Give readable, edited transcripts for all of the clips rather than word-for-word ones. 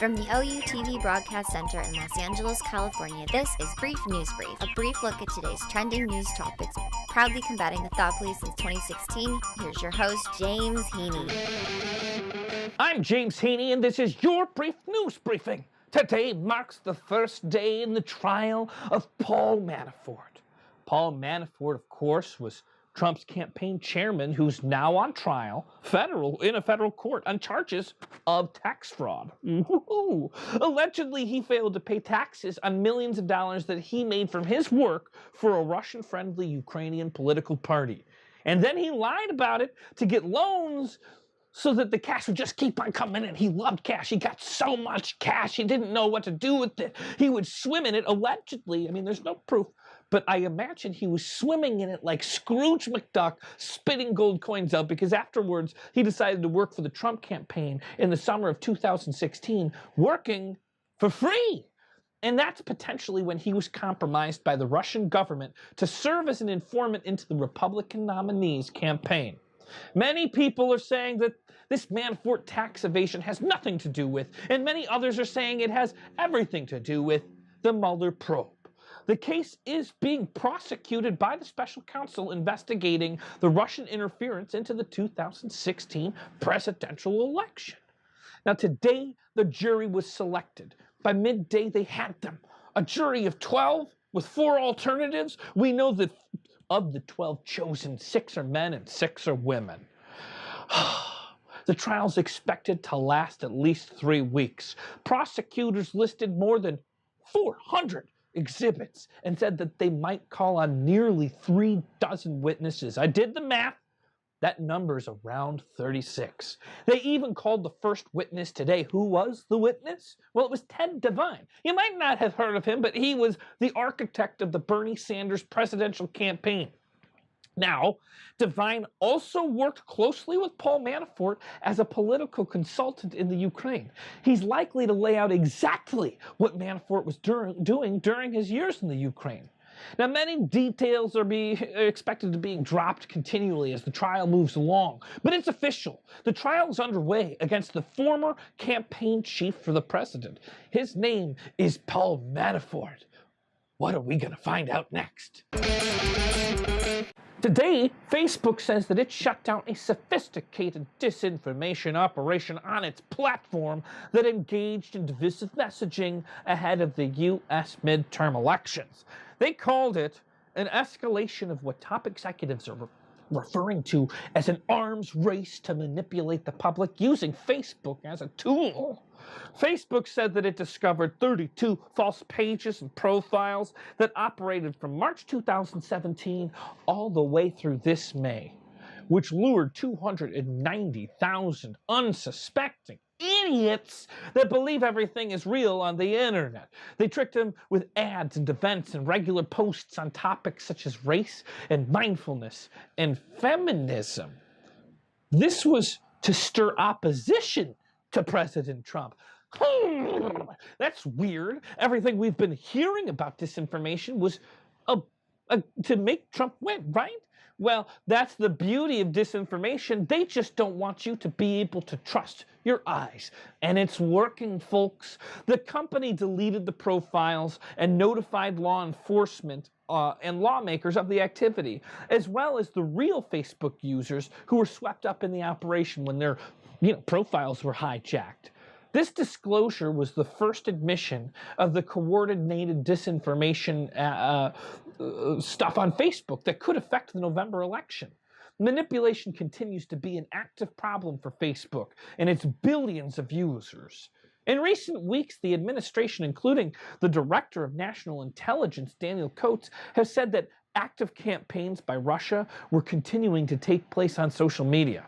From the OUTV Broadcast Center in Los Angeles, California, this is Brief News Brief, a brief look at today's trending news topics, proudly combating the thought police since 2016. Here's your host, James Heaney. I'm James Heaney, and this is your Brief News Briefing. Today marks the first day in the trial of Paul Manafort. Paul Manafort, of course, was Trump's campaign chairman who's now on trial in a federal court on charges of tax fraud. Allegedly, he failed to pay taxes on millions of dollars that he made from his work for a Russian-friendly Ukrainian political party. And then he lied about it to get loans so that the cash would just keep on coming in. He loved cash. He got so much cash, he didn't know what to do with it. He would swim in it, allegedly. I mean, there's no proof, but I imagine he was swimming in it like Scrooge McDuck, spitting gold coins out, because afterwards he decided to work for the Trump campaign in the summer of 2016, working for free. And that's potentially when he was compromised by the Russian government to serve as an informant into the Republican nominee's campaign. Many people are saying that this Manafort tax evasion has nothing to do with, and many others are saying it has everything to do with, the Mueller probe. The case is being prosecuted by the special counsel investigating the Russian interference into the 2016 presidential election. Now, today, the jury was selected. By midday, they had them. A jury of 12 with 4 alternatives. We know that of the 12 chosen, 6 are men and 6 are women. The trial's expected to last at least 3 weeks. Prosecutors listed more than 400 exhibits and said that they might call on nearly 3 dozen witnesses. I did the math. That number's around 36. They even called the first witness today. Who was the witness? Well, it was Ted Devine. You might not have heard of him, but he was the architect of the Bernie Sanders presidential campaign. Now, Devine also worked closely with Paul Manafort as a political consultant in the Ukraine. He's likely to lay out exactly what Manafort was doing during his years in the Ukraine. Now, many details are expected to be dropped continually as the trial moves along, but it's official. The trial is underway against the former campaign chief for the president. His name is Paul Manafort. What are we going to find out next? Today, Facebook says that it shut down a sophisticated disinformation operation on its platform that engaged in divisive messaging ahead of the U.S. midterm elections. They called it an escalation of what top executives are referring to as an arms race to manipulate the public using Facebook as a tool. Facebook said that it discovered 32 false pages and profiles that operated from March 2017 all the way through this May, which lured 290,000 unsuspecting idiots that believe everything is real on the internet. They tricked them with ads and events and regular posts on topics such as race and mindfulness and feminism. This was to stir opposition to President Trump. That's weird. Everything we've been hearing about disinformation was to make Trump win, right? Well, that's the beauty of disinformation. They just don't want you to be able to trust your eyes. And it's working, folks. The company deleted the profiles and notified law enforcement and lawmakers of the activity, as well as the real Facebook users who were swept up in the operation when their profiles were hijacked. This disclosure was the first admission of the coordinated disinformation stuff on Facebook that could affect the November election. Manipulation continues to be an active problem for Facebook and its billions of users. In recent weeks, the administration, including the Director of National Intelligence, Daniel Coates, has said that active campaigns by Russia were continuing to take place on social media.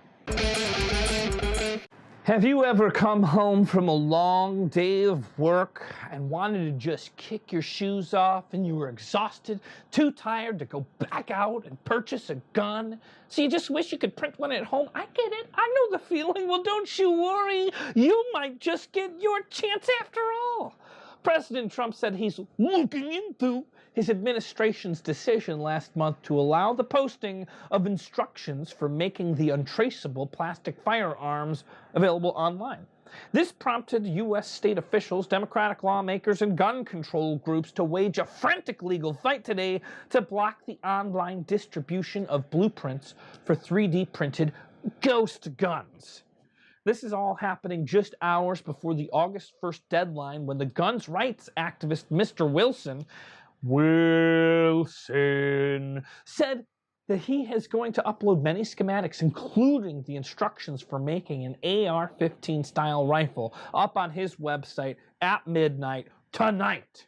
Have you ever come home from a long day of work and wanted to just kick your shoes off and you were exhausted, too tired to go back out and purchase a gun? So you just wish you could print one at home? I get it. I know the feeling. Well, don't you worry. You might just get your chance after all. President Trump said he's looking into his administration's decision last month to allow the posting of instructions for making the untraceable plastic firearms available online. This prompted U.S. state officials, Democratic lawmakers, and gun control groups to wage a frantic legal fight today to block the online distribution of blueprints for 3D printed ghost guns. This is all happening just hours before the August 1st deadline when the guns rights activist Mr. Wilson said that he is going to upload many schematics, including the instructions for making an AR-15 style rifle, up on his website at midnight tonight.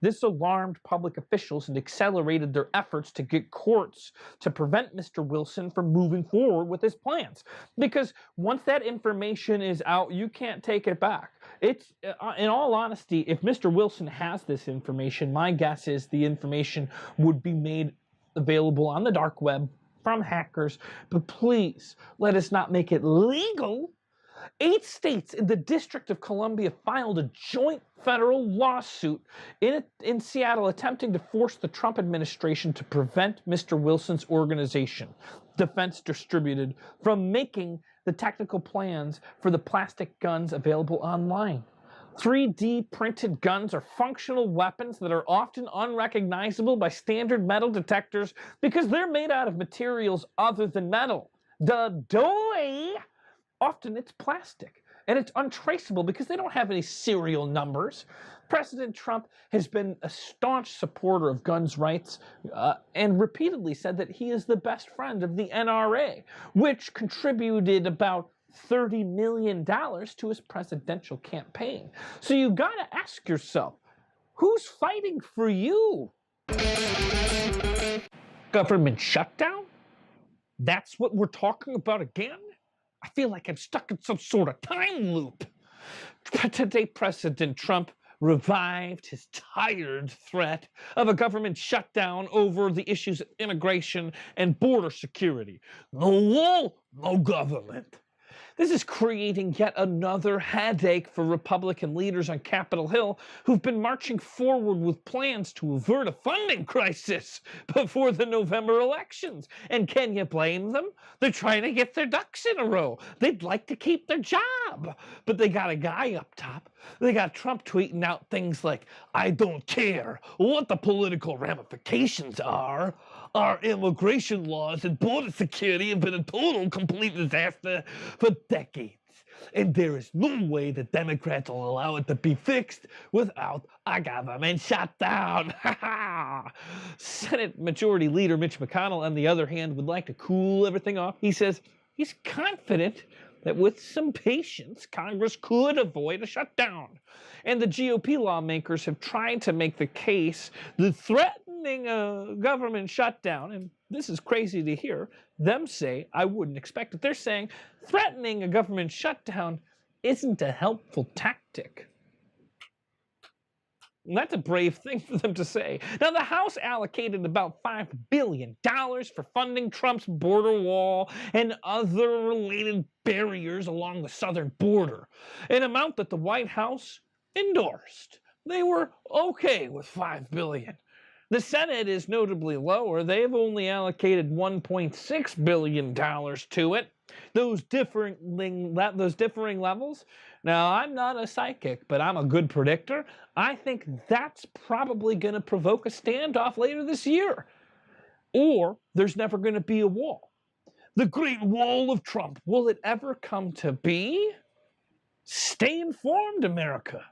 This alarmed public officials and accelerated their efforts to get courts to prevent Mr. Wilson from moving forward with his plans. Because once that information is out, you can't take it back. It's, in all honesty, if Mr. Wilson has this information, my guess is the information would be made available on the dark web from hackers. But please, let us not make it legal. 8 states in the District of Columbia filed a joint federal lawsuit in Seattle attempting to force the Trump administration to prevent Mr. Wilson's organization, Defense Distributed, from making the technical plans for the plastic guns available online. 3D printed guns are functional weapons that are often unrecognizable by standard metal detectors because they're made out of materials other than metal. Often it's plastic, and it's untraceable because they don't have any serial numbers. President Trump has been a staunch supporter of guns rights and repeatedly said that he is the best friend of the NRA, which contributed about $30 million to his presidential campaign. So you gotta ask yourself, who's fighting for you? Government shutdown? That's what we're talking about again? I feel like I'm stuck in some sort of time loop. Today, President Trump revived his tired threat of a government shutdown over the issues of immigration and border security. No wall, no government. This is creating yet another headache for Republican leaders on Capitol Hill who've been marching forward with plans to avert a funding crisis before the November elections. And can you blame them? They're trying to get their ducks in a row. They'd like to keep their job. But they got a guy up top. They got Trump tweeting out things like, "I don't care what the political ramifications are. Our immigration laws and border security have been a total, complete disaster for decades. And there is no way the Democrats will allow it to be fixed without a government shutdown." Senate Majority Leader Mitch McConnell, on the other hand, would like to cool everything off. He says he's confident that with some patience, Congress could avoid a shutdown. And the GOP lawmakers have tried to make the case that threatening a government shutdown, and this is crazy to hear them say, I wouldn't expect it. They're saying threatening a government shutdown isn't a helpful tactic. And that's a brave thing for them to say. Now, the House allocated about $5 billion for funding Trump's border wall and other related barriers along the southern border, an amount that the White House endorsed. They were okay with $5 billion. The Senate is notably lower. They've only allocated $1.6 billion to it. Those differing levels. Now, I'm not a psychic, but I'm a good predictor. I think that's probably going to provoke a standoff later this year. Or there's never going to be a wall. The Great Wall of Trump. Will it ever come to be? Stay informed, America.